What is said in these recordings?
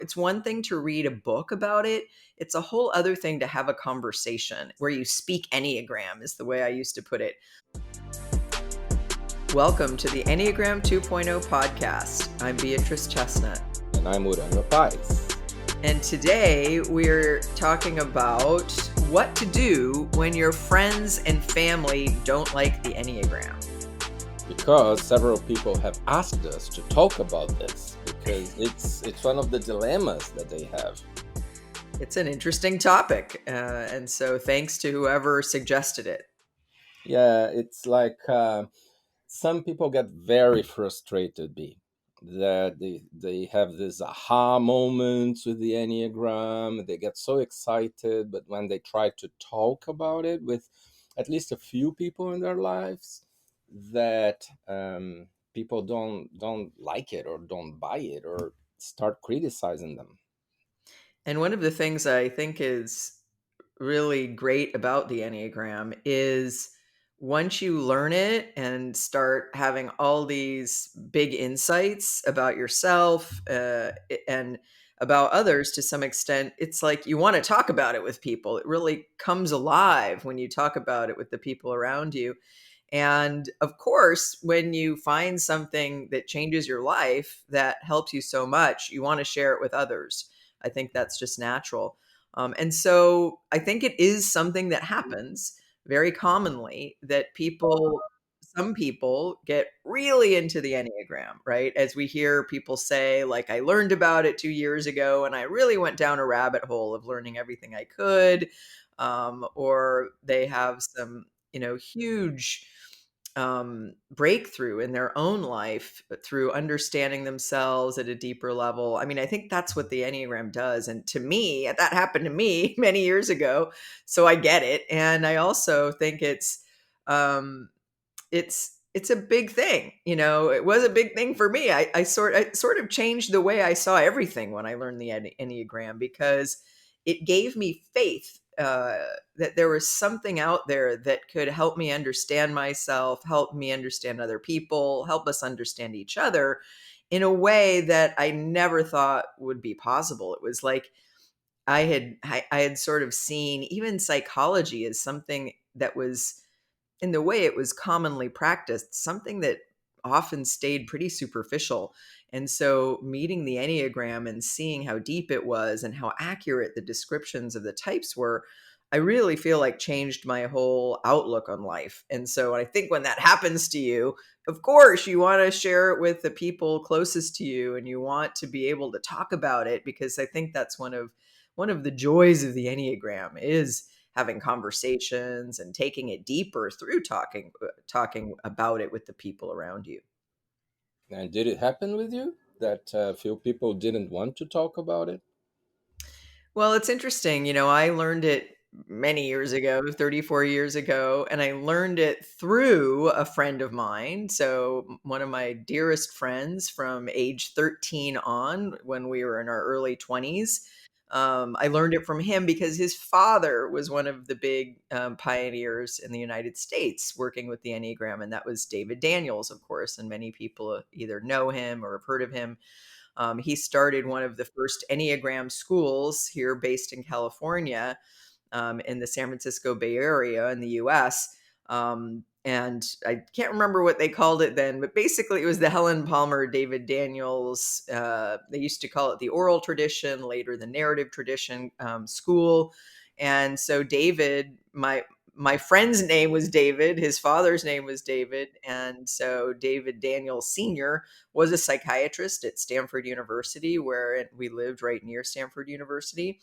it's one thing to read a book about it. It's a whole other thing to have a conversation where you speak Enneagram, is the way I used to put it. Welcome to the Enneagram 2.0 podcast. I'm Beatrice Chestnut. And I'm Uranio Paes. And today we're talking about what to do when your friends and family don't like the Enneagram. Because several people have asked us to talk about this, because it's one of the dilemmas that they have. It's an interesting topic, and so thanks to whoever suggested it. Yeah, it's like some people get very frustrated, that they have these aha moments with the Enneagram. They get so excited, but when they try to talk about it with at least a few people in their lives, that people don't like it or don't buy it or start criticizing them. And one of the things I think is really great about the Enneagram is once you learn it and start having all these big insights about yourself and about others to some extent, it's like you want to talk about it with people. It really comes alive when you talk about it with the people around you. And of course, when you find something that changes your life that helps you so much, you want to share it with others. I think that's just natural. And so I think it is something that happens very commonly that some people get really into the Enneagram, right? As we hear people say, like, I learned about it 2 years ago and I really went down a rabbit hole of learning everything I could. Or they have some, huge breakthrough in their own life through understanding themselves at a deeper level. I mean, I think that's what the Enneagram does. And to me, that happened to me many years ago. So I get it. And I also think um, it's a big thing. It was a big thing for me. I sort of changed the way I saw everything when I learned the Enneagram, because it gave me faith that there was something out there that could help me understand myself, help me understand other people, help us understand each other in a way that I never thought would be possible. It was like I had sort of seen even psychology as something that was, in the way it was commonly practiced, something that often stayed pretty superficial. And so meeting the Enneagram and seeing how deep it was and how accurate the descriptions of the types were, I really feel like changed my whole outlook on life. And so I think when that happens to you, of course, you want to share it with the people closest to you and you want to be able to talk about it, because I think that's one of the joys of the Enneagram is having conversations and taking it deeper through talking about it with the people around you. And did it happen with you that few people didn't want to talk about it? Well, it's interesting. I learned it many years ago, 34 years ago, and I learned it through a friend of mine. So, one of my dearest friends from age 13 on, when we were in our early 20s. I learned it from him because his father was one of the big pioneers in the United States working with the Enneagram, and that was David Daniels, of course. And many people either know him or have heard of him. He started one of the first Enneagram schools here based in California, in the San Francisco Bay Area in the US. And I can't remember what they called it then, but basically it was the Helen Palmer, David Daniels. They used to call it the oral tradition, later the narrative tradition school. And so David, my friend's name was David, his father's name was David. And so David Daniels Sr. was a psychiatrist at Stanford University, where we lived right near Stanford University.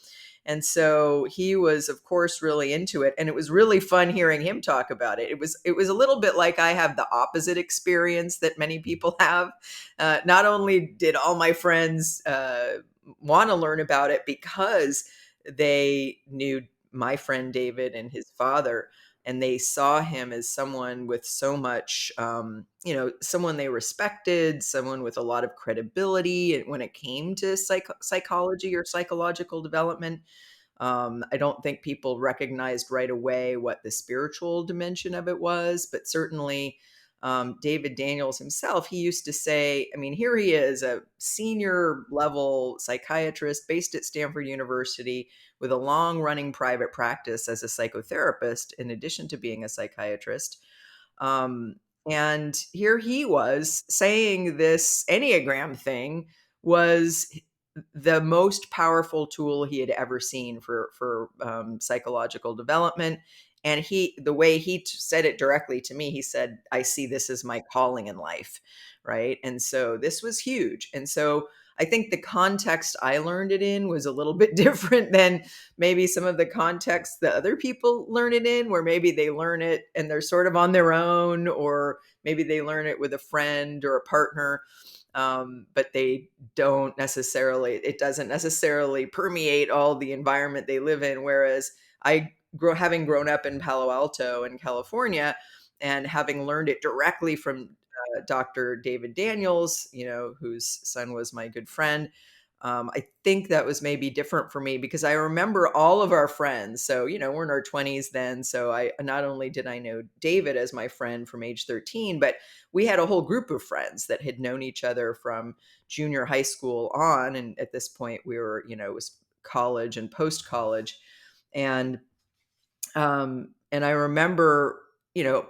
And so he was, of course, really into it. And it was really fun hearing him talk about it. It was a little bit like I have the opposite experience that many people have. Not only did all my friends want to learn about it because they knew my friend David and his father, and they saw him as someone with so much, someone they respected, someone with a lot of credibility when it came to psychology or psychological development. I don't think people recognized right away what the spiritual dimension of it was, but certainly David Daniels himself, he used to say, I mean, here he is, a senior level psychiatrist based at Stanford University with a long running private practice as a psychotherapist, in addition to being a psychiatrist. Um, and here he was saying this Enneagram thing was the most powerful tool he had ever seen for psychological development. And the way he said it directly to me, he said, "I see this as my calling in life," right? And so this was huge. And so I think the context I learned it in was a little bit different than maybe some of the context that other people learn it in, where maybe they learn it and they're sort of on their own, or maybe they learn it with a friend or a partner. But they don't necessarily, it doesn't necessarily permeate all the environment they live in. Whereas having grown up in Palo Alto in California and having learned it directly from Dr. David Daniels, whose son was my good friend, I think that was maybe different for me because I remember all of our friends. So, we're in our 20s then. So I not only did I know David as my friend from age 13, but we had a whole group of friends that had known each other from junior high school on. And at this point, we were, it was college and post college. And and I remember,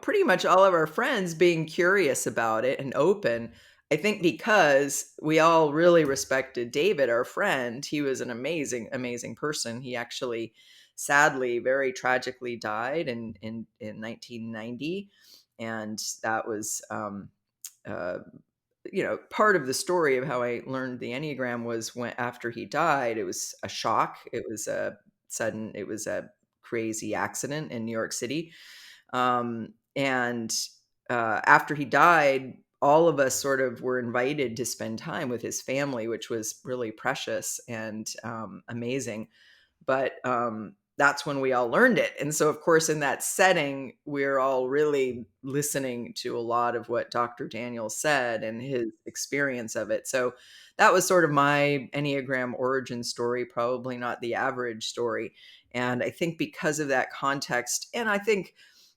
pretty much all of our friends being curious about it and open. I think because we all really respected David, our friend. He was an amazing, amazing person. He actually, sadly, very tragically died in 1990. And that was, uh, part of the story of how I learned the Enneagram was when after he died, it was a shock. It was a crazy accident in New York City. And after he died, all of us sort of were invited to spend time with his family, which was really precious and amazing. But that's when we all learned it. And so, of course, in that setting, we're all really listening to a lot of what Dr. Daniel said and his experience of it. So that was sort of my Enneagram origin story, probably not the average story. And I think because of that context, and I think,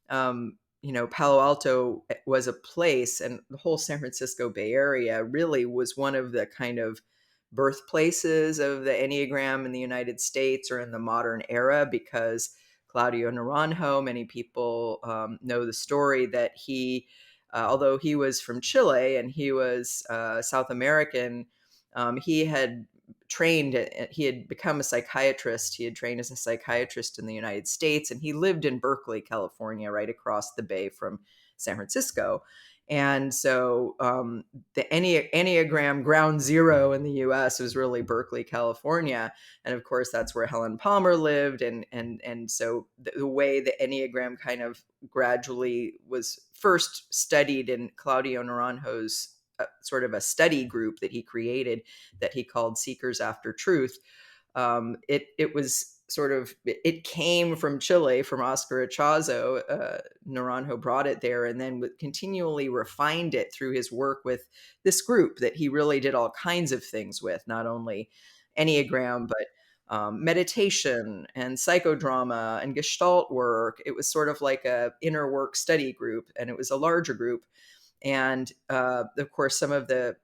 Palo Alto was a place, and the whole San Francisco Bay Area really was one of the kind of birthplaces of the Enneagram in the United States or in the modern era, because Claudio Naranjo, many people know the story that he, although he was from Chile and he was South American, he had he had become a psychiatrist. He had trained as a psychiatrist in the United States, and he lived in Berkeley, California, right across the bay from San Francisco. And so the Enneagram ground zero in the US was really Berkeley, California. And of course, that's where Helen Palmer lived. And so the way the Enneagram kind of gradually was first studied in Claudio Naranjo's sort of a study group that he created that he called Seekers After Truth. It was sort of, it came from Chile, from Oscar Ichazo. Naranjo brought it there and then continually refined it through his work with this group that he really did all kinds of things with, not only Enneagram, but meditation and psychodrama and Gestalt work. It was sort of like a inner work study group, and it was a larger group. And of course, some of the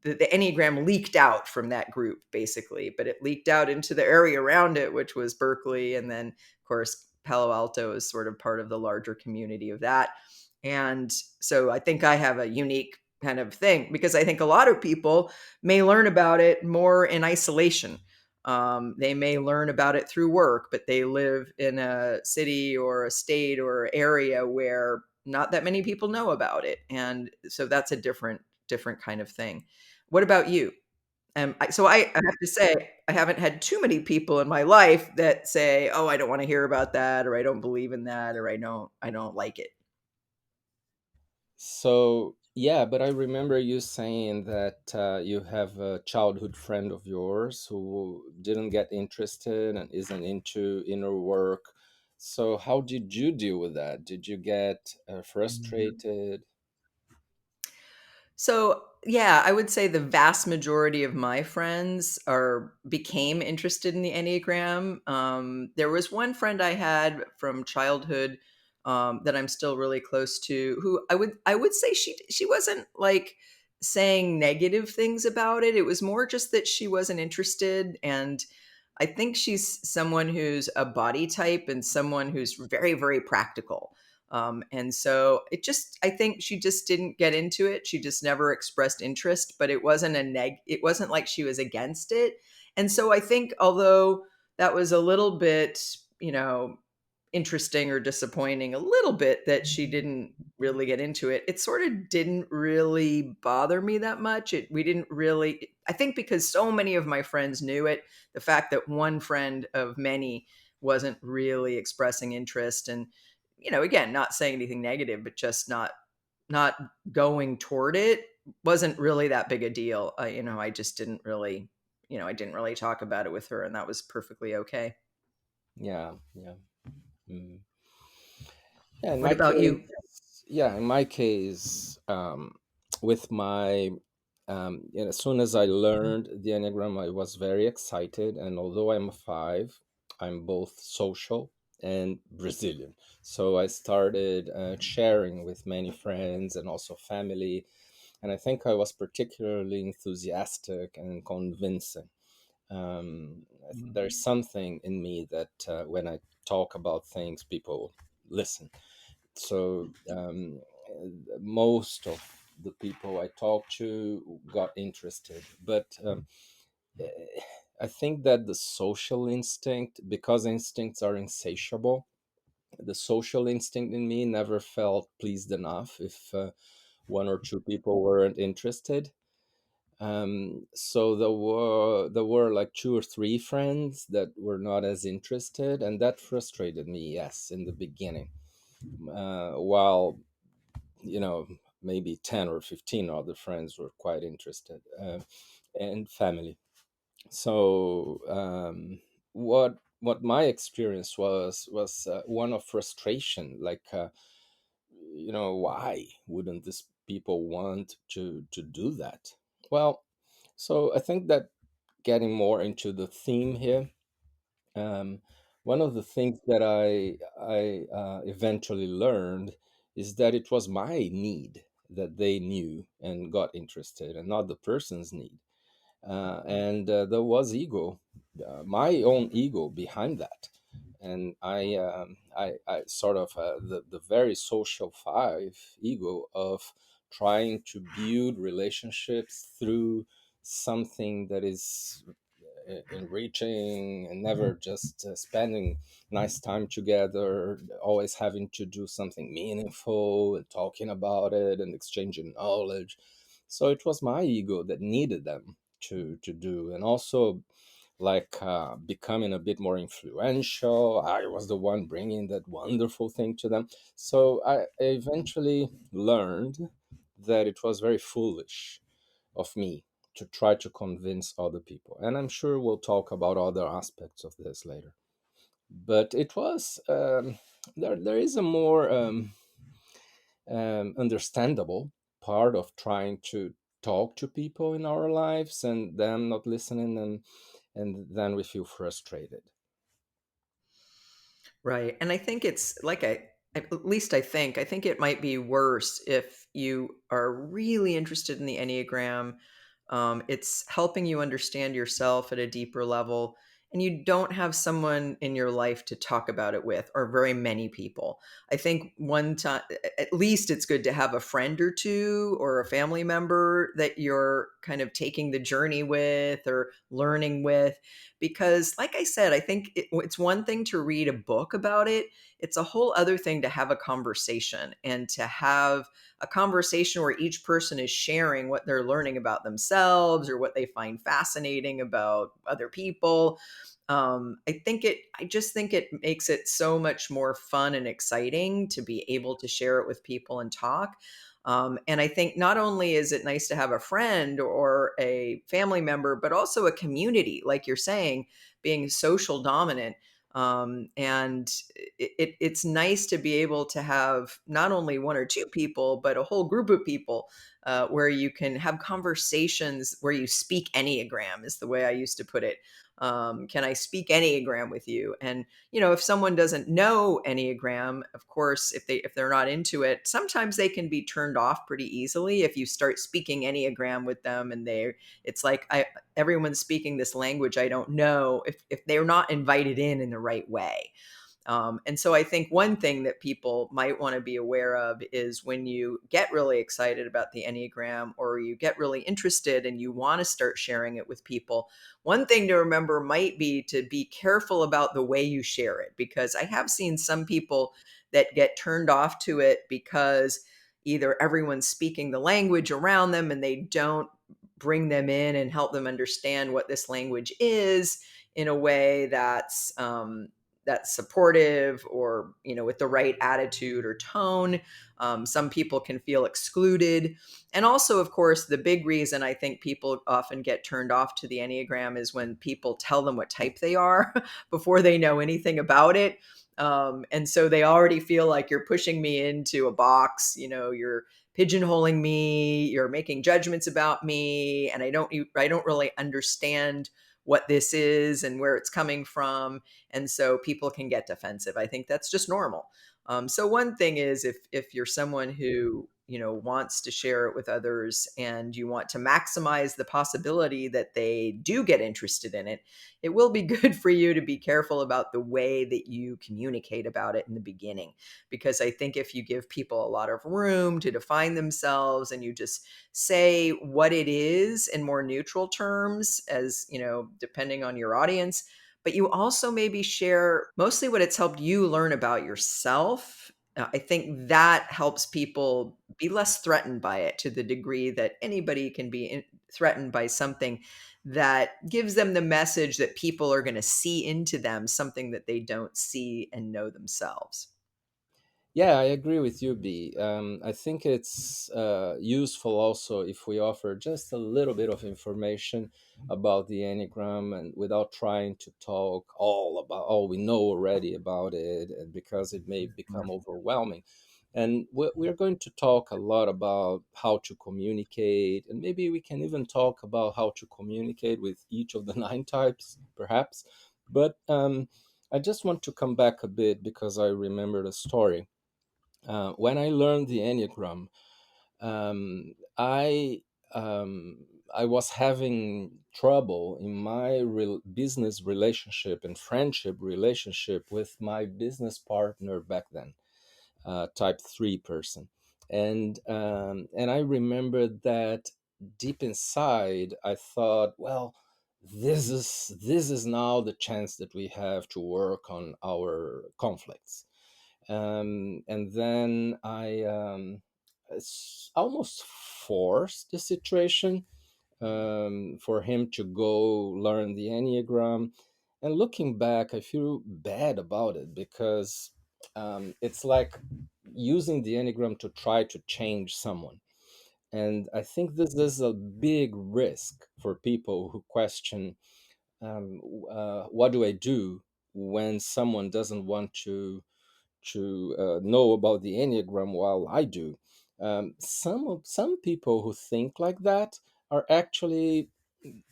Enneagram leaked out from that group, basically, but it leaked out into the area around it, which was Berkeley. And then, of course, Palo Alto is sort of part of the larger community of that. And so I think I have a unique kind of thing, because I think a lot of people may learn about it more in isolation. They may learn about it through work, but they live in a city or a state or area where not that many people know about it. And so that's a different kind of thing. What about you? I have to say, I haven't had too many people in my life that say, "Oh, I don't want to hear about that," or "I don't believe in that," or I don't like it." So yeah, but I remember you saying that you have a childhood friend of yours who didn't get interested and isn't into inner work. So how did you deal with that? Did you get Mhm. frustrated? So, yeah, I would say the vast majority of my friends are became interested in the Enneagram. There was one friend I had from childhood. that I'm still really close to, who I would say she wasn't like saying negative things about it. It was more just that she wasn't interested. And I think she's someone who's a body type and someone who's very, very practical. And so I think she just didn't get into it. She just never expressed interest, but it wasn't like she was against it. And so I think, although that was a little bit, interesting or disappointing, a little bit that she didn't really get into it, it sort of didn't really bother me that much. We didn't really, I think, because so many of my friends knew it, the fact that one friend of many wasn't really expressing interest, and again, not saying anything negative, but just not going toward it, wasn't really that big a deal. I just didn't really, I didn't really talk about it with her, and that was perfectly okay. Yeah, yeah. Mm. Yeah, in What my about case, you? yeah, in my case, with my, as soon as I learned the Enneagram, I was very excited. And although I'm a five, I'm both social and Brazilian. So I started sharing with many friends and also family. And I think I was particularly enthusiastic and convincing. There's something in me that when I talk about things, people listen. So most of the people I talked to got interested, but eh, I think that the social instinct, because instincts are insatiable, the social instinct in me never felt pleased enough if one or two people weren't interested. So there were like two or three friends that were not as interested, and that frustrated me. Yes, in the beginning, while maybe 10 or 15 other friends were quite interested, and family. So what my experience was one of frustration, like why wouldn't these people want to do that? Well, so I think that, getting more into the theme here, um, one of the things that I eventually learned is that it was my need that they knew and got interested, and not the person's need. And there was ego, my own ego behind that. And I sort of the very social five ego of trying to build relationships through something that is enriching, and never just spending nice time together, always having to do something meaningful and talking about it and exchanging knowledge. So it was my ego that needed them to do. And also, like becoming a bit more influential, I was the one bringing that wonderful thing to them. So I eventually learned that it was very foolish of me to try to convince other people. And I'm sure we'll talk about other aspects of this later. But it was there is a more understandable part of trying to talk to people in our lives and them not listening, and then we feel frustrated. Right. And I think it's like at least I think it might be worse if you are really interested in the Enneagram. It's helping you understand yourself at a deeper level, and you don't have someone in your life to talk about it with, or very many people. I think one time, at least, it's good to have a friend or two or a family member that you're kind of taking the journey with or learning with. Because, like I said, I think it's one thing to read a book about it, it's a whole other thing to have a conversation, and to have a conversation where each person is sharing what they're learning about themselves or what they find fascinating about other people. I just think it makes it so much more fun and exciting to be able to share it with people and talk. And I think not only is it nice to have a friend or a family member, but also a community, like you're saying, being social dominant. And it's nice to be able to have not only one or two people, but a whole group of people where you can have conversations where you speak Enneagram, is the way I used to put it. Can I speak Enneagram with you? And if someone doesn't know Enneagram, of course, if they're not into it, sometimes they can be turned off pretty easily if you start speaking Enneagram with them, and it's like everyone's speaking this language I don't know, if they're not invited in the right way. And so I think one thing that people might want to be aware of is when you get really excited about the Enneagram, or you get really interested and you want to start sharing it with people, one thing to remember might be to be careful about the way you share it, because I have seen some people that get turned off to it because either everyone's speaking the language around them and they don't bring them in and help them understand what this language is in a way that's supportive, or with the right attitude or tone. Some people can feel excluded. And also, of course, the big reason I think people often get turned off to the Enneagram is when people tell them what type they are before they know anything about it. And so they already feel like you're pushing me into a box, you're pigeonholing me, you're making judgments about me, and I don't really understand what this is and where it's coming from. And so people can get defensive. I think that's just normal. So one thing is, if you're someone who wants to share it with others, and you want to maximize the possibility that they do get interested in it, it will be good for you to be careful about the way that you communicate about it in the beginning. Because I think if you give people a lot of room to define themselves, and you just say what it is in more neutral terms, as depending on your audience, but you also maybe share mostly what it's helped you learn about yourself. I think that helps people be less threatened by it, to the degree that anybody can be threatened by something that gives them the message that people are going to see into them, something that they don't see and know themselves. Yeah, I agree with you, B. I think it's useful also if we offer just a little bit of information about the Enneagram, and without trying to talk all about all we know already about it, and because it may become overwhelming. And we're going to talk a lot about how to communicate, and maybe we can even talk about how to communicate with each of the nine types, perhaps. But I just want to come back a bit because I remembered a story. When I learned the Enneagram, um, I I was having trouble in my business relationship and friendship relationship with my business partner back then, type 3 person, and I remembered that deep inside I thought, well, this is now the chance that we have to work on our conflicts. And then I almost forced the situation for him to go learn the Enneagram. And looking back, I feel bad about it because it's like using the Enneagram to try to change someone. And I think this is a big risk for people who question, what do I do when someone doesn't want to know about the Enneagram while I do. Some people who think like that are actually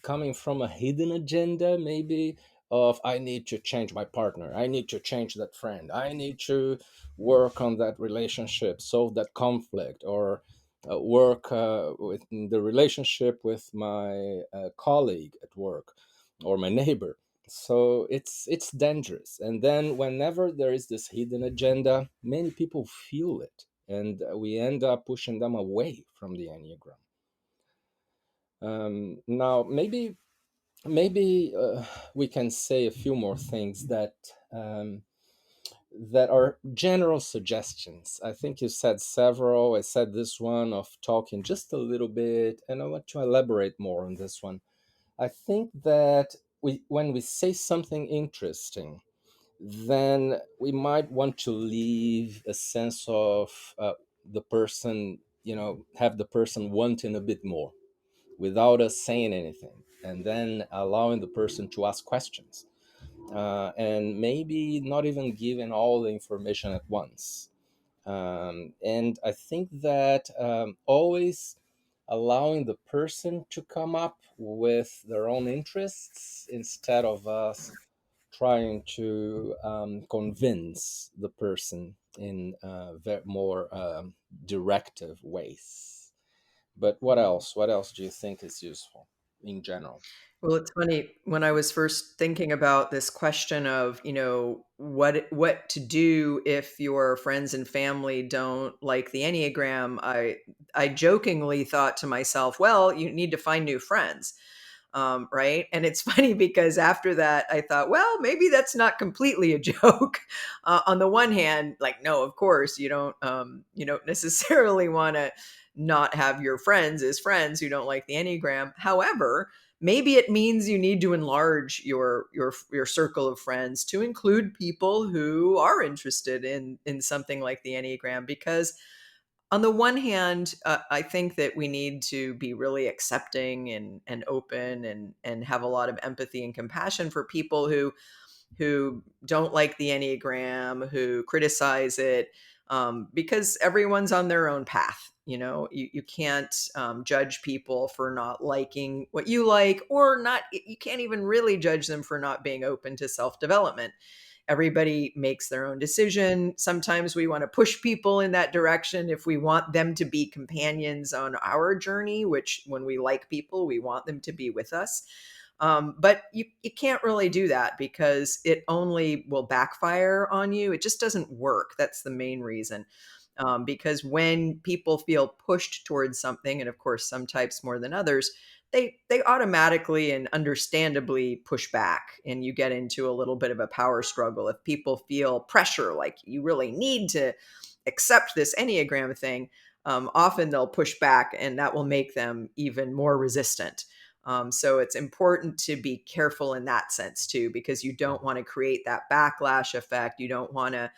coming from a hidden agenda, maybe, of I need to change my partner, I need to change that friend, I need to work on that relationship, solve that conflict, or work with the relationship with my colleague at work or my neighbor. So it's dangerous. And then whenever there is this hidden agenda, many people feel it, and we end up pushing them away from the Enneagram. Now, maybe we can say a few more things that are general suggestions. I think you said several. I said this one of talking just a little bit, and I want to elaborate more on this one. I think that when we say something interesting, then we might want to leave a sense of the person, have the person wanting a bit more without us saying anything, and then allowing the person to ask questions, and maybe not even giving all the information at once. And I think that always allowing the person to come up with their own interests instead of us trying to convince the person in more directive ways. But what else? What else do you think is useful in general? Well, it's funny, when I was first thinking about this question of, what to do if your friends and family don't like the Enneagram, I jokingly thought to myself, well, you need to find new friends. Right. And it's funny because after that, I thought, well, maybe that's not completely a joke. On the one hand, like, no, of course, you don't necessarily want to not have your friends as friends who don't like the Enneagram. However, maybe it means you need to enlarge your circle of friends to include people who are interested in something like the Enneagram, because on the one hand, I think that we need to be really accepting and open and have a lot of empathy and compassion for people who don't like the Enneagram, who criticize it, because everyone's on their own path. You can't judge people for not liking what you like, or not. You can't even really judge them for not being open to self development. Everybody makes their own decision. Sometimes we want to push people in that direction if we want them to be companions on our journey, which when we like people, we want them to be with us. But you can't really do that because it only will backfire on you. It just doesn't work. That's the main reason. Because when people feel pushed towards something, and of course, some types more than others, they automatically and understandably push back, and you get into a little bit of a power struggle. If people feel pressure, like you really need to accept this Enneagram thing, often they'll push back, and that will make them even more resistant. So it's important to be careful in that sense too, because you don't want to create that backlash effect. You don't want to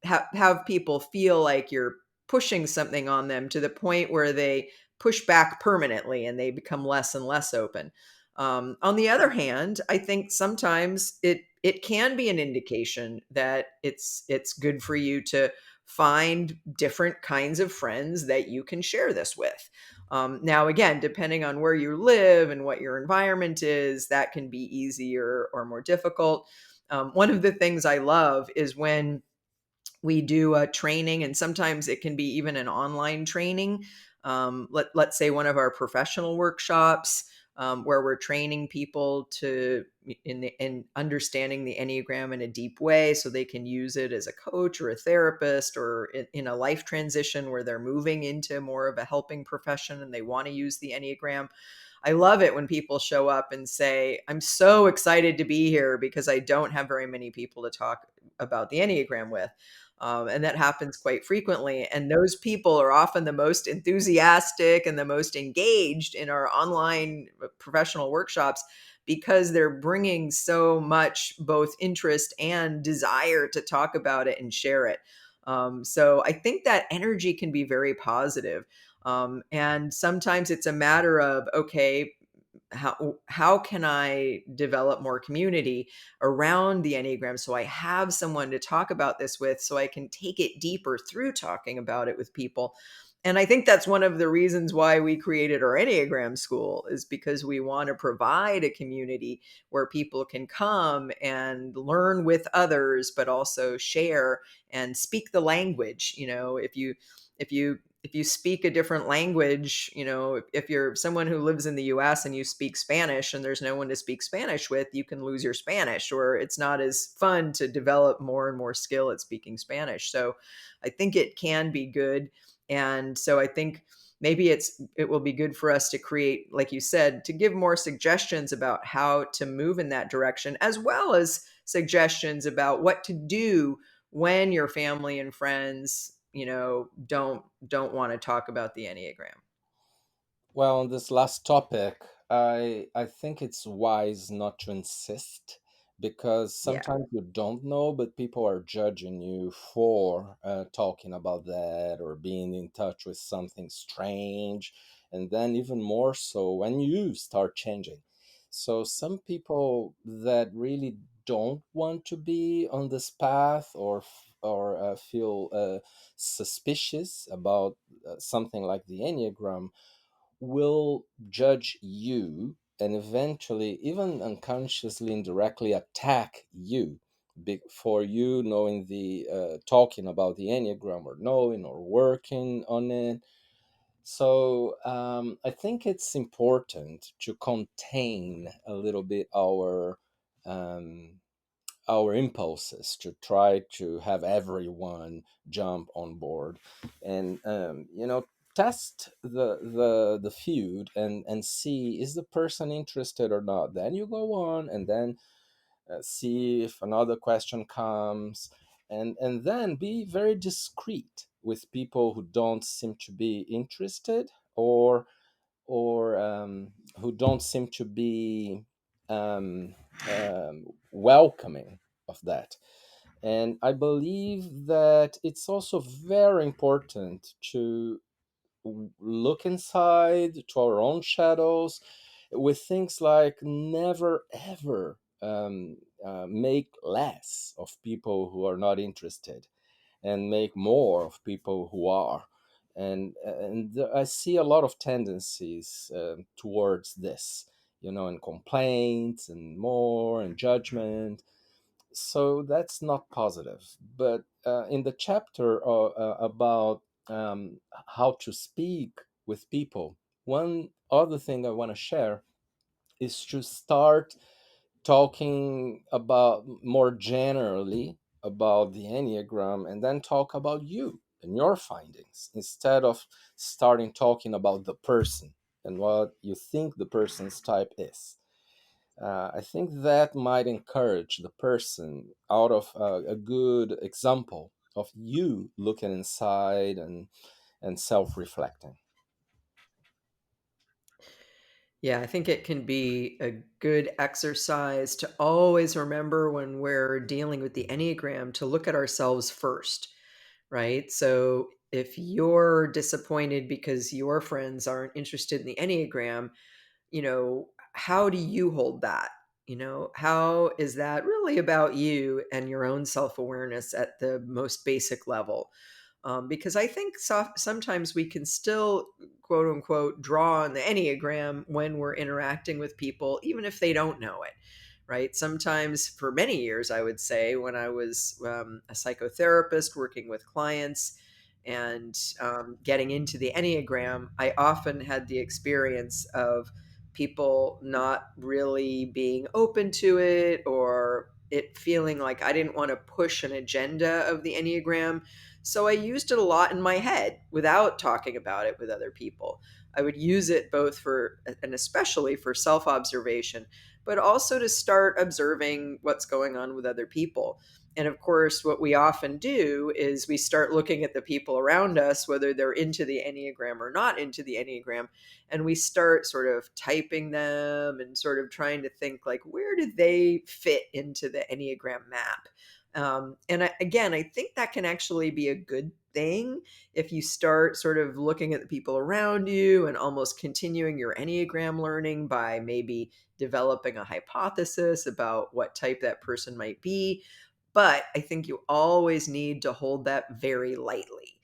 have people feel like you're pushing something on them to the point where they push back permanently and they become less and less open. On the other hand, I think sometimes it can be an indication that it's good for you to find different kinds of friends that you can share this with. Now, again, depending on where you live and what your environment is, that can be easier or more difficult. One of the things I love is when we do a training, and sometimes it can be even an online training. Let's say one of our professional workshops, where we're training people to in understanding the Enneagram in a deep way, so they can use it as a coach or a therapist, or in a life transition where they're moving into more of a helping profession and they want to use the Enneagram. I love it when people show up and say, I'm so excited to be here because I don't have very many people to talk about the Enneagram with. And that happens quite frequently. And those people are often the most enthusiastic and the most engaged in our online professional workshops, because they're bringing so much both interest and desire to talk about it and share it. So I think that energy can be very positive. And sometimes it's a matter of, okay, how can I develop more community around the Enneagram so I have someone to talk about this with, so I can take it deeper through talking about it with people. And I think that's one of the reasons why we created our Enneagram school, is because we want to provide a community where people can come and learn with others, but also share and speak the language. If you speak a different language, if you're someone who lives in the US and you speak Spanish and there's no one to speak Spanish with, you can lose your Spanish, or it's not as fun to develop more and more skill at speaking Spanish. So I think it can be good. And so I think maybe it will be good for us to create, like you said, to give more suggestions about how to move in that direction, as well as suggestions about what to do when your family and friends, don't want to talk about the Enneagram. Well, on this last topic, I think it's wise not to insist, because Yeah. sometimes you don't know, but people are judging you for talking about that or being in touch with something strange, and then even more so when you start changing. So some people that really don't want to be on this path, or feel suspicious about something like the Enneagram, will judge you and eventually, even unconsciously, indirectly attack you for you knowing the talking about the Enneagram or knowing or working on it. So I think it's important to contain a little bit um, our impulses to try to have everyone jump on board, and test the feud and see, is the person interested or not. Then you go on, and then see if another question comes, and then be very discreet with people who don't seem to be interested, or who don't seem to be um, welcoming of that. And I believe that it's also very important to look inside to our own shadows with things like never ever make less of people who are not interested and make more of people who are. And I see a lot of tendencies towards this, and complaints and more and judgment. So that's not positive. But in the chapter about how to speak with people, one other thing I want to share is to start talking about more generally about the Enneagram, and then talk about you and your findings instead of starting talking about the person and what you think the person's type is. I think that might encourage the person out of a good example of you looking inside and self reflecting. Yeah, I think it can be a good exercise to always remember when we're dealing with the Enneagram to look at ourselves first, right? So if you're disappointed because your friends aren't interested in the Enneagram, how do you hold that? How is that really about you and your own self awareness at the most basic level? Because I think sometimes we can still, quote unquote, draw on the Enneagram when we're interacting with people, even if they don't know it, right? Sometimes, for many years, I would say, when I was a psychotherapist working with clients and getting into the Enneagram, I often had the experience of people not really being open to it, or it feeling like I didn't want to push an agenda of the Enneagram. So I used it a lot in my head without talking about it with other people. I would use it both for, and especially for self observation, but also to start observing what's going on with other people. And of course, what we often do is we start looking at the people around us, whether they're into the Enneagram or not into the Enneagram, and we start sort of typing them and sort of trying to think, like, where do they fit into the Enneagram map? Again, I think that can actually be a good thing if you start sort of looking at the people around you and almost continuing your Enneagram learning by maybe developing a hypothesis about what type that person might be. But I think you always need to hold that very lightly.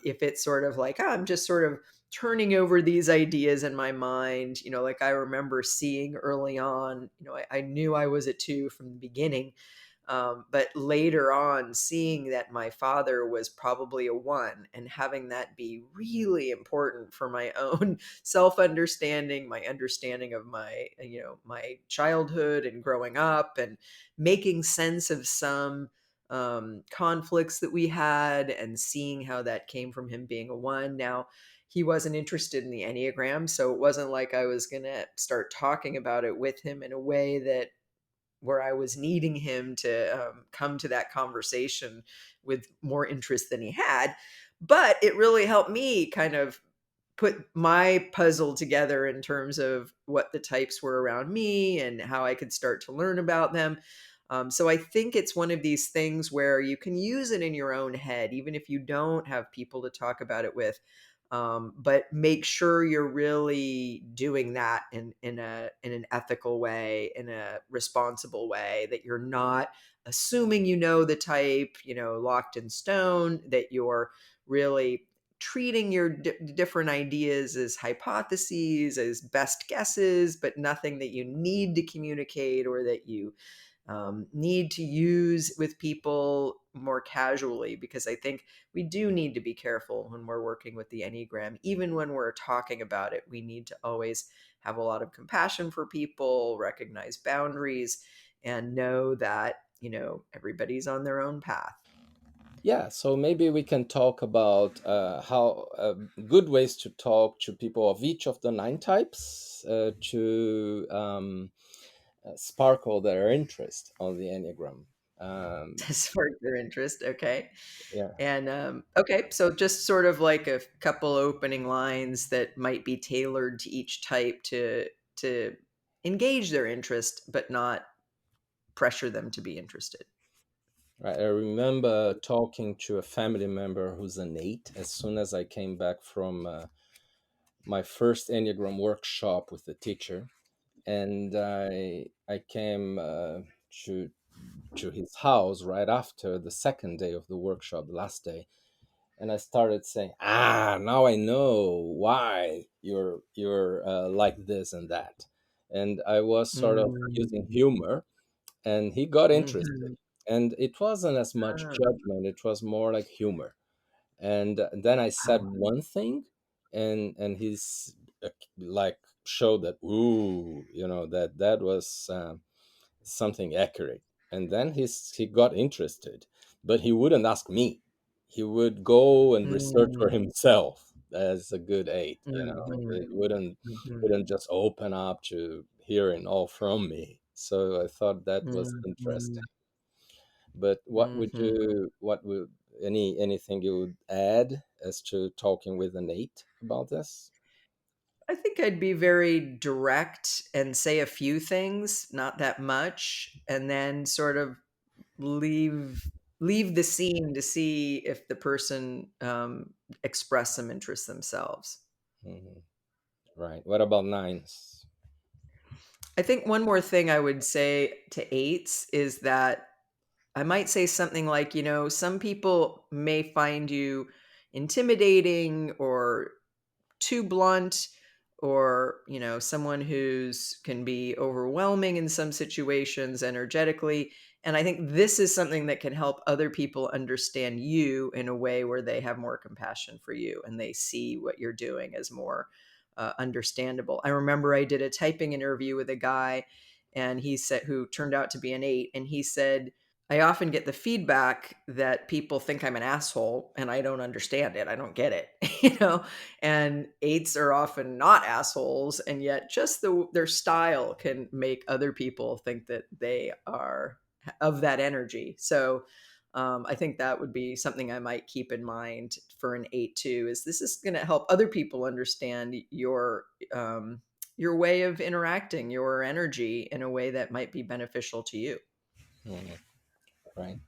If it's sort of like, "Oh, I'm just sort of turning over these ideas in my mind," like I remember seeing early on, I knew I was a two from the beginning, but later on, seeing that my father was probably a one and having that be really important for my own self understanding, my understanding of my childhood and growing up, and making sense of some conflicts that we had, and seeing how that came from him being a one. Now, he wasn't interested in the Enneagram, so it wasn't like I was going to start talking about it with him in a way that where I was needing him to come to that conversation with more interest than he had. But it really helped me kind of put my puzzle together in terms of what the types were around me and how I could start to learn about them. So I think it's one of these things where you can use it in your own head, even if you don't have people to talk about it with. But make sure you're really doing that in an ethical way, in a responsible way, that you're not assuming the type, locked in stone, that you're really treating your different ideas as hypotheses, as best guesses, but nothing that you need to communicate or that you need to use with people more casually, because I think we do need to be careful when we're working with the Enneagram. Even when we're talking about it, we need to always have a lot of compassion for people, recognize boundaries, and know that, everybody's on their own path. Yeah, so maybe we can talk about how good ways to talk to people of each of the nine types to sparkle their interest on the Enneagram. Um, To spark their interest. Okay. yeah, And okay, so just sort of like a couple opening lines that might be tailored to each type to engage their interest, but not pressure them to be interested. right. I remember talking to a family member who's an eight as soon as I came back from my first Enneagram workshop with the teacher, and I came to to his house right after the second day of the workshop, the last day, and I started saying, "Ah, now I know why you're like this and that," and I was sort of using Mm, humor, and he got interested. mhm. And it wasn't as much Ah, judgment; it was more like humor. And then I said ah, one thing, and he's like showed that, ooh, that was something accurate. And then he got interested, but he wouldn't ask me. He would go and research for mm, himself as a good eight. It mhm, wouldn't just open up to hearing all from me. So I thought that was mhm, interesting. mhm, But mhm. what would anything you would add as to talking with an eight about this? I think I'd be very direct and say a few things, not that much, and then sort of leave leave the scene to see if the person express some interest themselves. Mhm. Right. What about nines? I think one more thing I would say to eights is that I might say something like, some people may find you intimidating or too blunt, or someone who's can be overwhelming in some situations energetically, and I think this is something that can help other people understand you in a way where they have more compassion for you and they see what you're doing as more understandable. I remember I did a typing interview with a guy, and he said, who turned out to be an eight, and he said, I often get the feedback that people think I'm an asshole and I don't understand it. I don't get it, and eights are often not assholes, and yet just their style can make other people think that they are of that energy. So I think that would be something I might keep in mind for an eight too. Is this is going to help other people understand your way of interacting, your energy in a way that might be beneficial to you. Mhm. Right.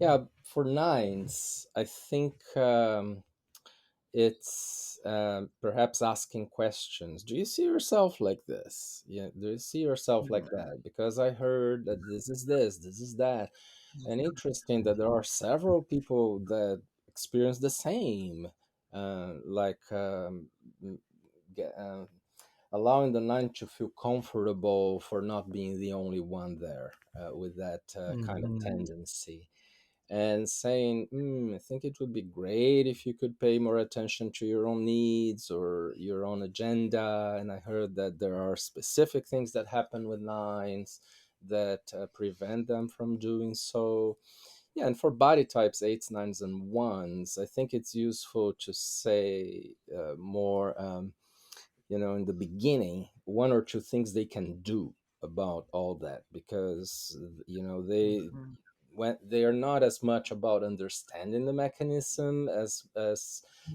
Yeah. For nines, I think it's perhaps asking questions. Do you see yourself like this? Yeah. Do you see yourself like that? Because I heard that this is that. And interesting that there are several people that experience the same, like m- ge- allowing the nine to feel comfortable for not being the only one there with that kind of Mhm. tendency, and saying, I think it would be great if you could pay more attention to your own needs or your own agenda. And I heard that there are specific things that happen with nines that prevent them from doing so. Yeah, and for body types, eights, nines, and ones, I think it's useful to say more, in the beginning, one or two things they can do about all that, because they Mhm. when they are not as much about understanding the mechanism as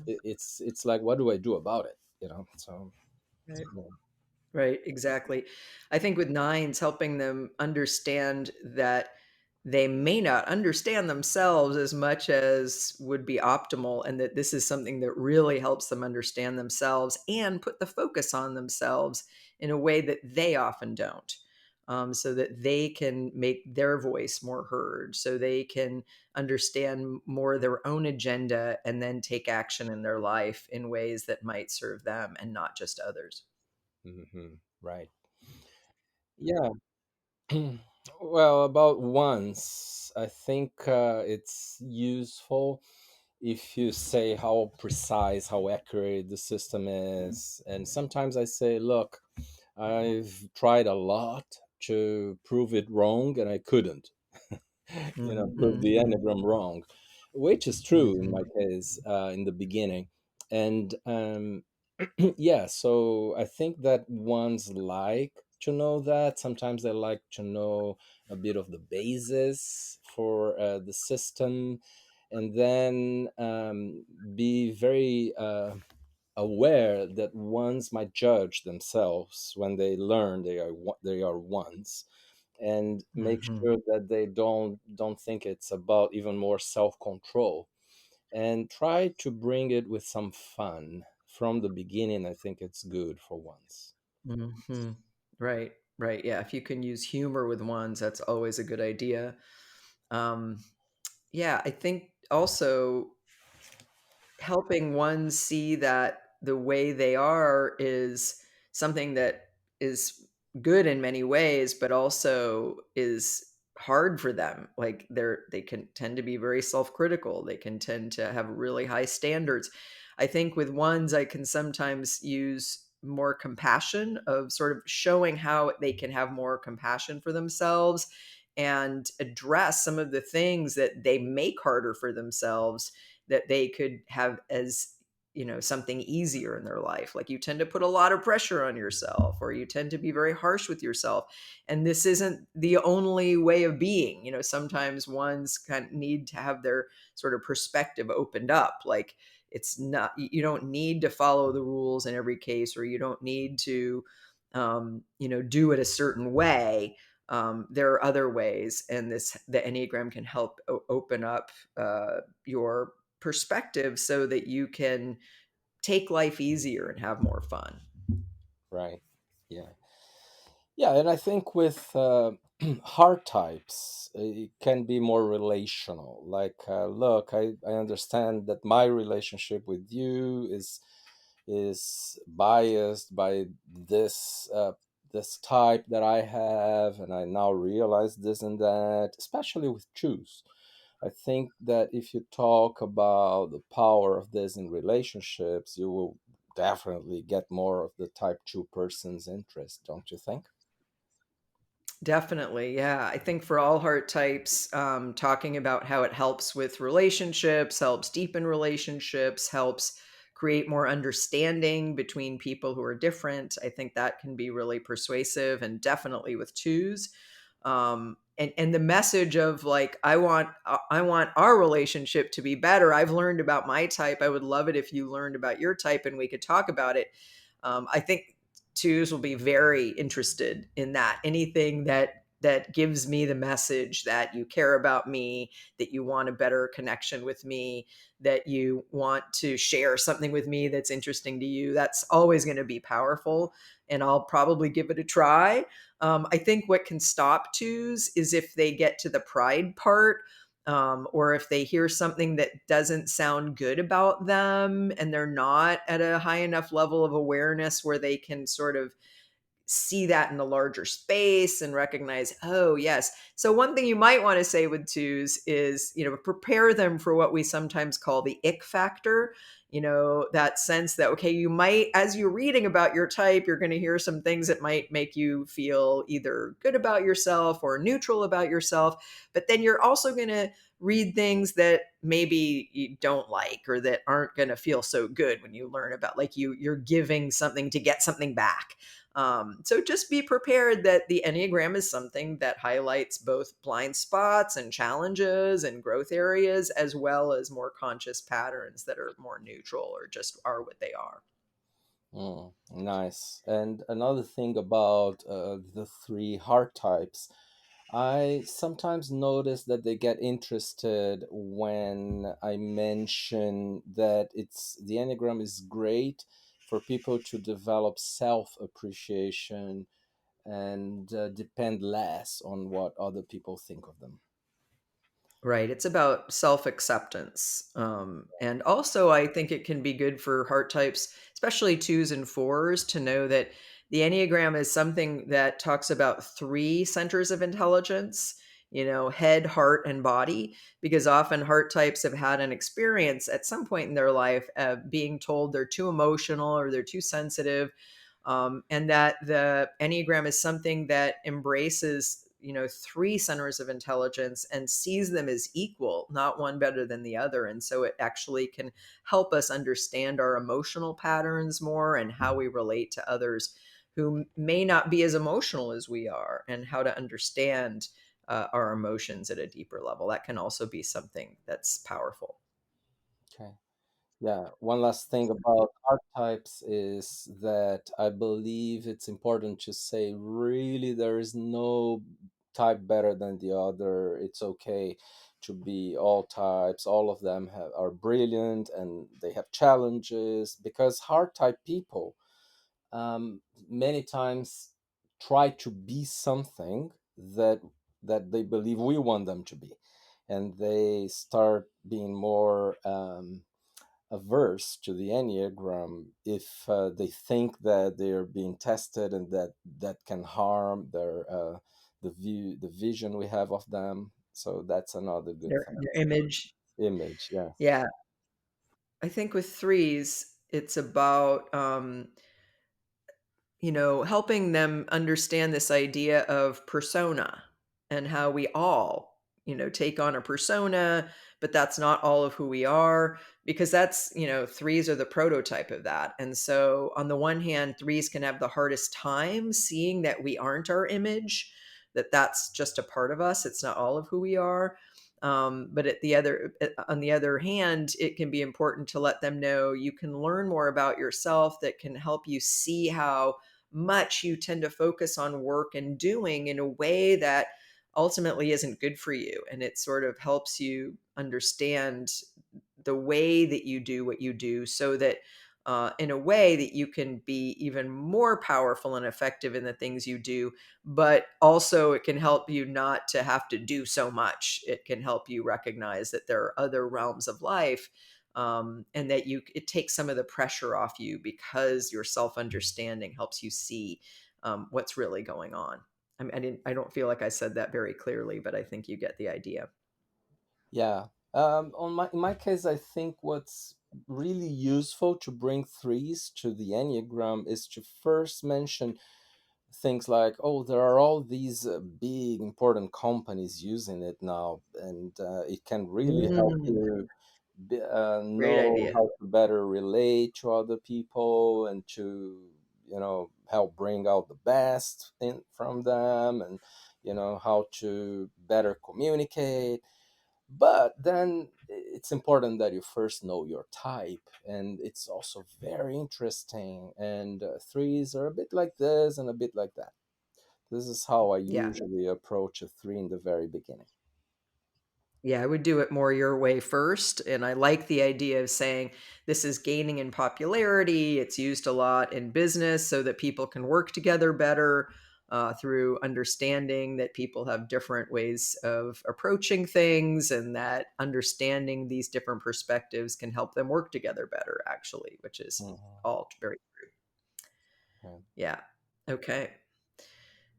it's like, what do I do about it? So Right. yeah. Right, exactly. I think with nines, helping them understand that they may not understand themselves as much as would be optimal, and that this is something that really helps them understand themselves and put the focus on themselves in a way that they often don't. so that they can make their voice more heard, so they can understand more their own agenda and then take action in their life in ways that might serve them and not just others. Right. Yeah. Well, about once, I think it's useful if you say how precise, how accurate the system is. And sometimes I say, look, I've tried a lot to prove it wrong and I couldn't, prove the Mm-hmm. Enneagram wrong, which is true in my Mm-hmm. case in the beginning. And yeah, so I think that ones like to know that. Sometimes they like to know a bit of the basis for the system, and then be very aware that ones might judge themselves when they learn they are ones, and make Mm-hmm. sure that they don't think it's about even more self-control, and try to bring it with some fun from the beginning. I think it's good for once. Mm-hmm. Right, right. Yeah, if you can use humor with ones, that's always a good idea. Um, yeah, I think also helping one see that the way they are is something that is good in many ways, but also is hard for them. Like they can tend to be very self-critical. They can tend to have really high standards. I think with ones, I can sometimes use more compassion of sort of showing how they can have more compassion for themselves and address some of the things that they make harder for themselves that they could have as something easier in their life. Like you tend to put a lot of pressure on yourself, or you tend to be very harsh with yourself, and this isn't the only way of being. Sometimes ones kind of need to have their sort of perspective opened up. Like it's not, you don't need to follow the rules in every case, or you don't need to do it a certain way. There are other ways, and the Enneagram can help open up your perspective so that you can take life easier and have more fun. Right. Yeah. Yeah, and I think with heart types, it can be more relational. Like, look, I understand that my relationship with you is biased by this type that I have, and I now realize this and that. Especially with choose, I think that if you talk about the power of this in relationships, you will definitely get more of the type 2 person's interest, don't you think? Definitely. Yeah. I think for all heart types, talking about how it helps with relationships, helps deepen relationships, helps create more understanding between people who are different. I think that can be really persuasive, and definitely with twos. And the message of like, I want our relationship to be better. I've learned about my type. I would love it if you learned about your type and we could talk about it. I think twos will be very interested in that. Anything that gives me the message that you care about me, that you want a better connection with me, that you want to share something with me that's interesting to you, that's always going to be powerful. And I'll probably give it a try. I think what can stop twos is if they get to the pride part, or if they hear something that doesn't sound good about them and they're not at a high enough level of awareness where they can sort of see that in a larger space and recognize, oh, yes. So, one thing you might want to say with twos is, prepare them for what we sometimes call the ick factor. That sense that, okay, you might, as you're reading about your type, you're going to hear some things that might make you feel either good about yourself or neutral about yourself. But then you're also going to read things that maybe you don't like, or that aren't going to feel so good when you learn about, like, you're giving something to get something back. So just be prepared that the Enneagram is something that highlights both blind spots and challenges and growth areas, as well as more conscious patterns that are more neutral or just are what they are. Nice. And another thing about the three heart types, I sometimes notice that they get interested when I mention that the Enneagram is great for people to develop self appreciation and depend less on what other people think of them. Right. It's about self-acceptance. And also, I think it can be good for heart types, especially twos and fours, to know that the Enneagram is something that talks about three centers of intelligence, head, heart, and body, because often heart types have had an experience at some point in their life of being told they're too emotional or they're too sensitive, and that the Enneagram is something that embraces, three centers of intelligence and sees them as equal, not one better than the other. And so it actually can help us understand our emotional patterns more and how we relate to others who may not be as emotional as we are, and how to understand our emotions at a deeper level. That can also be something that's powerful. Okay. Yeah, one last thing about archetypes is that I believe it's important to say really there is no type better than the other. It's okay to be all types. All of them are brilliant and they have challenges, because hard type people many times try to be something that they believe we want them to be, and they start being more averse to the Enneagram if they think that they're being tested and that can harm the vision we have of them. So that's another good thing. Their image. Image, yes. Yeah. I think with threes, it's about, helping them understand this idea of persona and how we all, take on a persona, but that's not all of who we are, because that's, threes are the prototype of that. And so, on the one hand, threes can have the hardest time seeing that we aren't our image, that that's just a part of us. It's not all of who we are. But on the other hand, it can be important to let them know you can learn more about yourself that can help you see how much you tend to focus on work and doing in a way that ultimately isn't good for you. And it sort of helps you understand the way that you do what you do, so that in a way that you can be even more powerful and effective in the things you do. But also it can help you not to have to do so much. It can help you recognize that there are other realms of life, and that it takes some of the pressure off you, because your self understanding helps you see what's really going on. I don't feel like I said that very clearly, but I think you get the idea. Yeah. In my case, I think what's really useful to bring threes to the Enneagram is to first mention things like, oh, there are all these big important companies using it now, and it can really help Mm, you great know idea. how to better relate to other people, and to help bring out the best from them, and how to better communicate. But then it's important that you first know your type, and it's also very interesting. And threes are a bit like this and a bit like that. This is how I Yeah. usually approach a three in the very beginning. Yeah, I would do it more your way first, and I like the idea of saying this is gaining in popularity. It's used a lot in business so that people can work together better, through understanding that people have different ways of approaching things, and that understanding these different perspectives can help them work together better, actually, which is Mhm. all very true. Yeah. Yeah. Okay.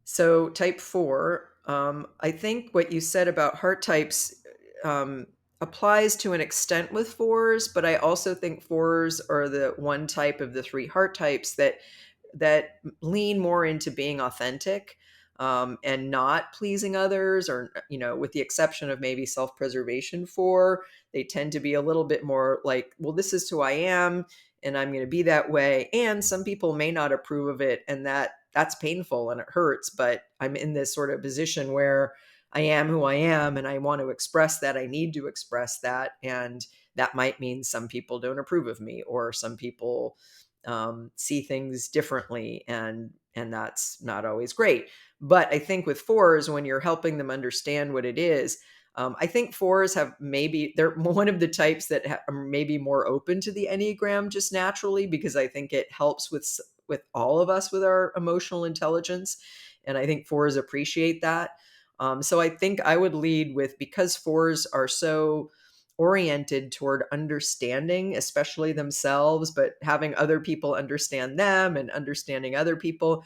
So type four, I think what you said about heart types um, applies to an extent with fours, but I also think fours are the one type of the three heart types that lean more into being authentic, and not pleasing others, or with the exception of maybe self-preservation. For they tend to be a little bit more like, well, this is who I am, and I'm going to be that way. And some people may not approve of it, and that's painful and it hurts, but I'm in this sort of position where I am who I am, and I want to express that. I need to express that. And that might mean some people don't approve of me, or some people see things differently, and that's not always great. But I think with fours, when you're helping them understand what it is, I think fours have maybe they're one of the types that are maybe more open to the Enneagram just naturally, because I think it helps with all of us with our emotional intelligence. And I think fours appreciate that. So I think I would lead with, because fours are so oriented toward understanding, especially themselves, but having other people understand them and understanding other people.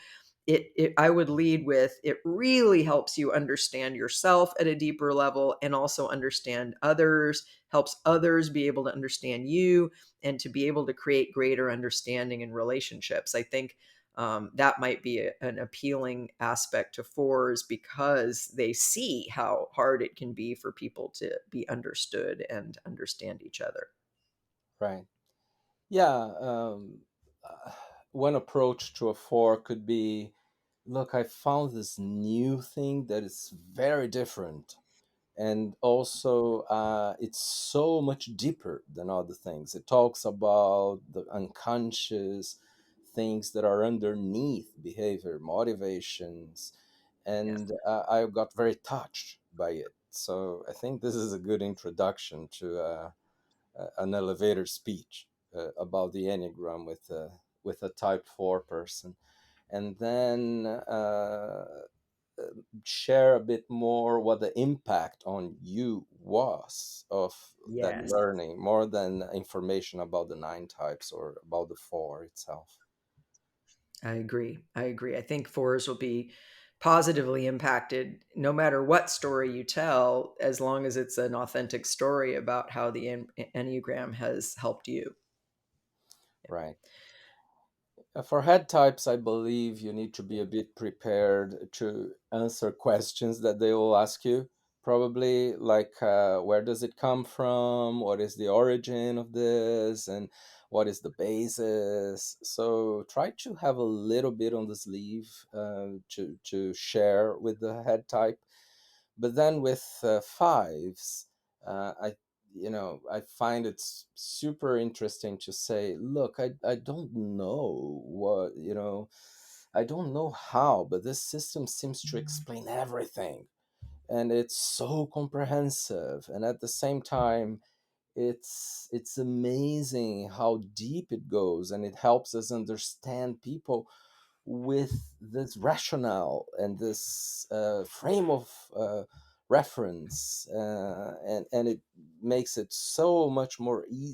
I would lead with, it really helps you understand yourself at a deeper level and also understand others, helps others be able to understand you and to be able to create greater understanding in relationships. I think that might be an appealing aspect to fours, because they see how hard it can be for people to be understood and understand each other. Right. Yeah. Uh, One approach to a four could be, look, I found this new thing that is very different. And also, it's so much deeper than other things. It talks about the unconscious things that are underneath behavior, motivations. Yes, And I got very touched by it. So I think this is a good introduction to an elevator speech about the Enneagram with a type 4 person. And then share a bit more what the impact on you was of that yes, learning, more than information about the 9 types or about the 4 itself. I agree. I agree. I think fours will be positively impacted no matter what story you tell, as long as it's an authentic story about how the Enneagram has helped you. Right. For head types, I believe you need to be a bit prepared to answer questions that they will ask you. Probably like, where does it come from? What is the origin of this? And what is the basis? So try to have a little bit on the sleeve to share with the head type. But then with fives, I I find it's super interesting to say, look, I don't know what, I don't know how, but this system seems to explain everything, and it's so comprehensive, and at the same time it's amazing how deep it goes, and it helps us understand people with this rationale and this frame of reference, and it makes it so much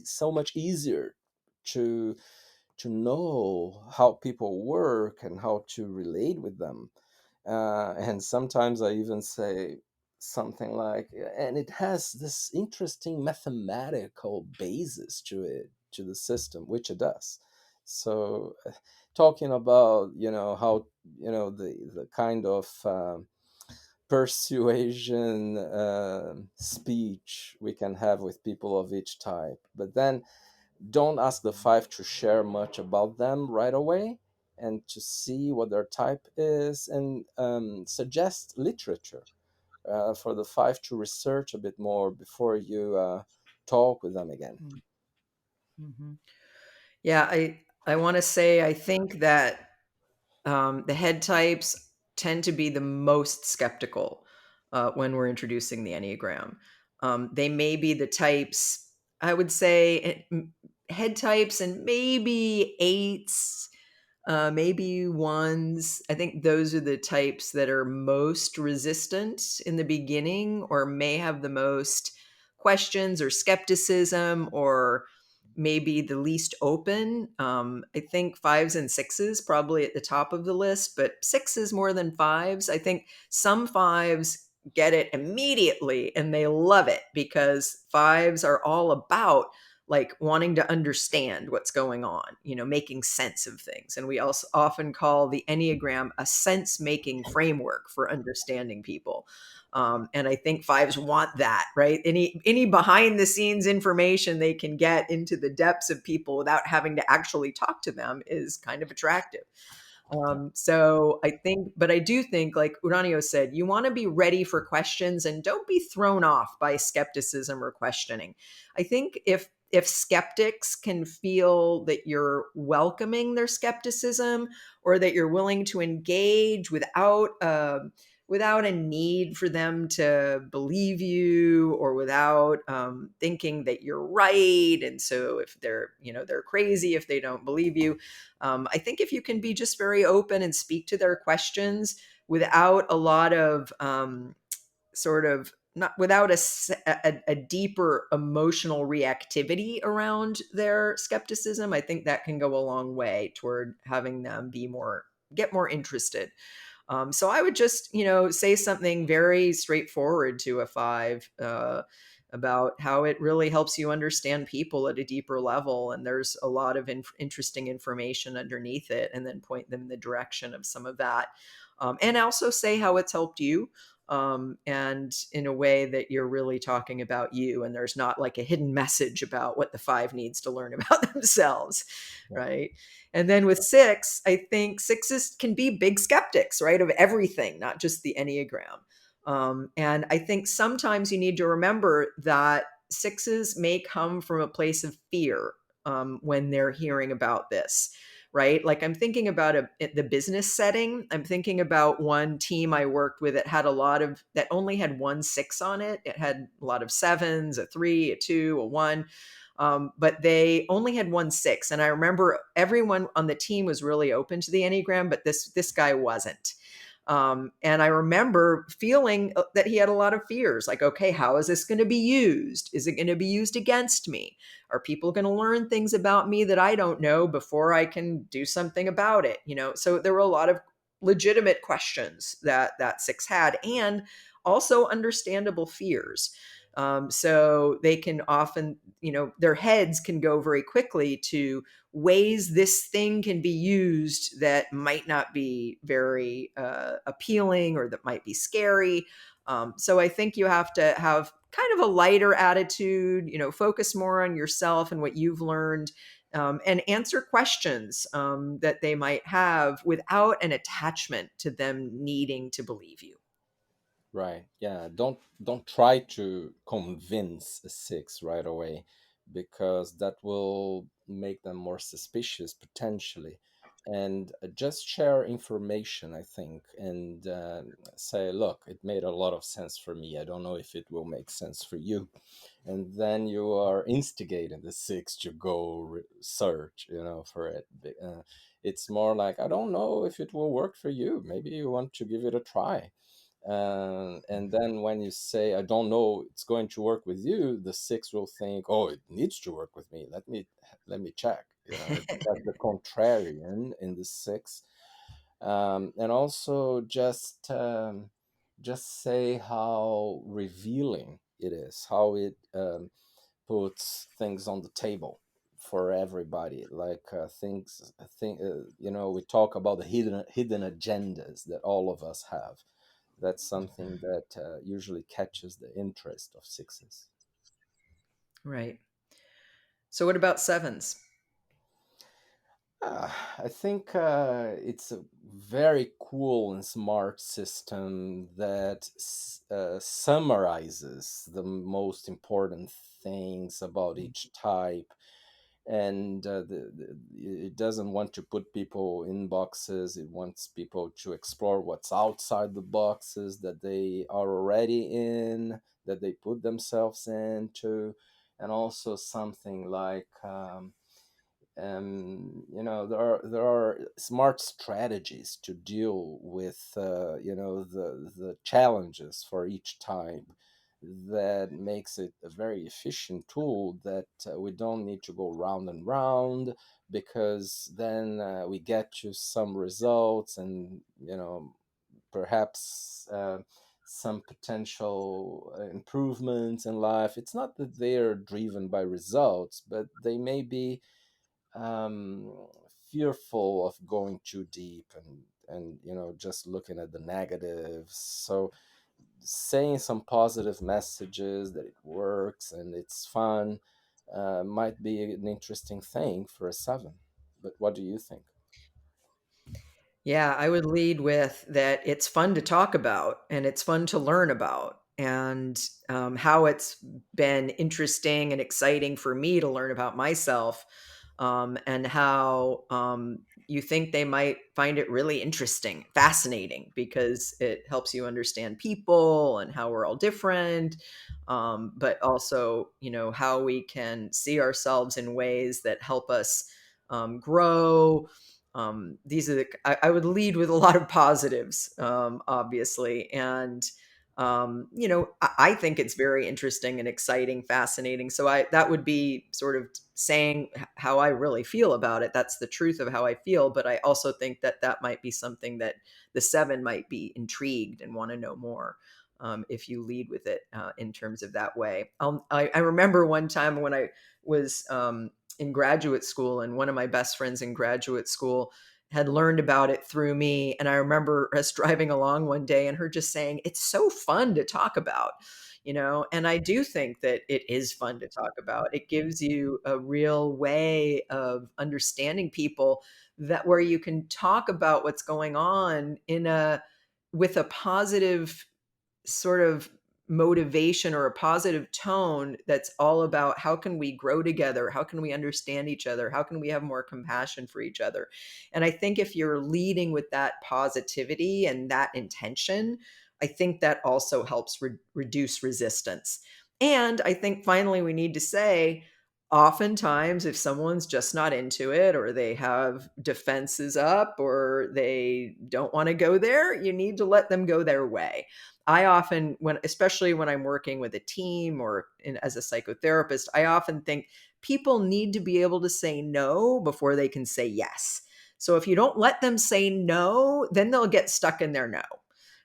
so much easier to know how people work and how to relate with them. And sometimes I even say something like, and it has this interesting mathematical basis to it, to the system, which it does. So, talking about, how, the kind of persuasion speech we can have with people of each type, but then don't ask the 5 to share much about them right away, and to see what their type is, and suggest literature for the 5 to research a bit more before you talk with them again. Mm-hmm. Yeah, I want to say, I think that the head types tend to be the most skeptical when we're introducing the Enneagram. They may be the types, I would say, head types and maybe eights, maybe ones. I think those are the types that are most resistant in the beginning, or may have the most questions or skepticism, or maybe the least open. I think fives and sixes probably at the top of the list, but sixes more than fives. I think some fives get it immediately and they love it, because fives are all about like wanting to understand what's going on, making sense of things. And we also often call the Enneagram a sense making framework for understanding people. And I think fives want that, right? Any behind the scenes information they can get into the depths of people without having to actually talk to them is kind of attractive. So I think, but I do think, like Uranio said, you want to be ready for questions and don't be thrown off by skepticism or questioning. I think if skeptics can feel that you're welcoming their skepticism, or that you're willing to engage without a need for them to believe you, or without thinking that you're right, and so if they're crazy if they don't believe you. I think if you can be just very open and speak to their questions, without a lot of sort of not without a deeper emotional reactivity around their skepticism, I think that can go a long way toward having them get more interested. So I would just, say something very straightforward to a five about how it really helps you understand people at a deeper level. And there's a lot of interesting information underneath it, and then point them in the direction of some of that. And also say how it's helped you. And in a way that you're really talking about you, and there's not like a hidden message about what the five needs to learn about themselves, Yeah. right? And then with six, I think sixes can be big skeptics, right, of everything, not just the Enneagram. And I think sometimes you need to remember that sixes may come from a place of fear when they're hearing about this, right? Like I'm thinking about the business setting. I'm thinking about one team I worked with that only had one six on it. It had a lot of sevens, a three, a two, a one. But they only had one six. And I remember everyone on the team was really open to the Enneagram, but this guy wasn't. And I remember feeling that he had a lot of fears, like, okay, how is this going to be used? Is it going to be used against me? Are people going to learn things about me that I don't know before I can do something about it? So there were a lot of legitimate questions that six had, and also understandable fears. So they can often, their heads can go very quickly to ways this thing can be used that might not be very appealing, or that might be scary. So I think you have to have kind of a lighter attitude, focus more on yourself and what you've learned, and answer questions that they might have without an attachment to them needing to believe you. Right. Yeah. Don't try to convince a six right away, because that will make them more suspicious potentially. And just share information, I think, and say, look, it made a lot of sense for me. I don't know if it will make sense for you. And then you are instigating the six to go search, for it. It's more like, I don't know if it will work for you. Maybe you want to give it a try. And then when you say, I don't know it's going to work with you, the six will think, oh, it needs to work with me. Let me check. It's like the contrarian in the six. And also just say how revealing it is, how it puts things on the table for everybody, like we talk about the hidden agendas that all of us have. That's something that usually catches the interest of sixes. Right. So what about sevens? I think it's a very cool and smart system that summarizes the most important things about each type. And it doesn't want to put people in boxes. It wants people to explore what's outside the boxes that they are already in, that they put themselves into. And also something like there are smart strategies to deal with the challenges for each type, that makes it a very efficient tool, that we don't need to go round and round, because then we get to some results, and perhaps some potential improvements in life. It's not that they're driven by results, but they may be um, fearful of going too deep, and just looking at the negatives. So saying some positive messages that it works and it's fun might be an interesting thing for a seven. But what do you think? Yeah, I would lead with that it's fun to talk about, and it's fun to learn about, and how it's been interesting and exciting for me to learn about myself, and how you think they might find it really interesting, fascinating, because it helps you understand people and how we're all different, but also, how we can see ourselves in ways that help us grow, These are I would lead with a lot of positives, obviously. And, I think it's very interesting and exciting, fascinating. So that would be sort of saying how I really feel about it. That's the truth of how I feel. But I also think that that might be something that the seven might be intrigued and want to know more. If you lead with it in terms of that way. I remember one time when I was in graduate school, and one of my best friends in graduate school had learned about it through me. And I remember us driving along one day and her just saying, "It's so fun to talk about." And I do think that it is fun to talk about. It gives you a real way of understanding people, that where you can talk about what's going on with a positive sort of motivation or a positive tone, that's all about how can we grow together? How can we understand each other? How can we have more compassion for each other? And I think if you're leading with that positivity and that intention, I think that also helps reduce resistance. And I think finally we need to say, oftentimes if someone's just not into it, or they have defenses up, or they don't want to go there, you need to let them go their way. I often, especially when I'm working with a team or as a psychotherapist, I often think people need to be able to say no before they can say yes. So if you don't let them say no, then they'll get stuck in their no,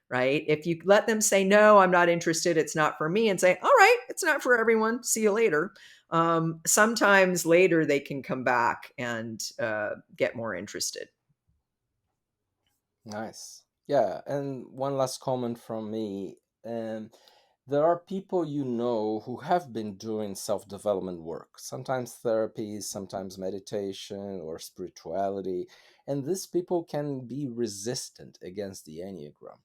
right? If you let them say, "No, I'm not interested, it's not for me," and say, "All right, it's not for everyone, see you later." Sometimes later they can come back and get more interested. Nice. Yeah, and one last comment from me. Um, there are people you know who have been doing self-development work, sometimes therapy, sometimes meditation or spirituality, and these people can be resistant against the Enneagram.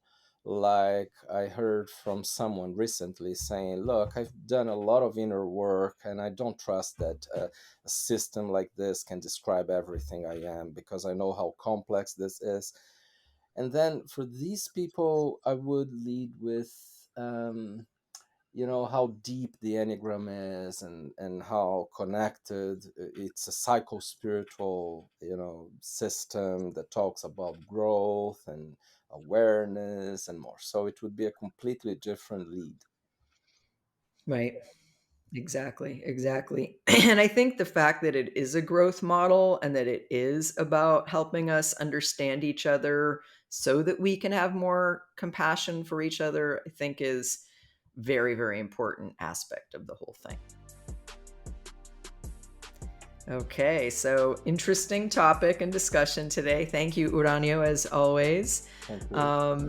Like I heard from someone recently saying, "Look, I've done a lot of inner work, and I don't trust that a system like this can describe everything I am because I know how complex this is." And then for these people, I would lead with, how deep the Enneagram is, and how connected it's a psycho-spiritual, system that talks about growth and awareness and more. So it would be a completely different lead. Right. Exactly, exactly. And I think the fact that it is a growth model and that it is about helping us understand each other so that we can have more compassion for each other, I think is very, very important aspect of the whole thing. Okay, so interesting topic and discussion today. Thank you, Uranio, as always. Thank you.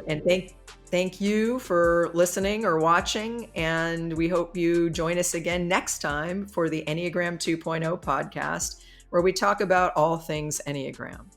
And thank you for listening or watching. And we hope you join us again next time for the Enneagram 2.0 podcast, where we talk about all things Enneagram.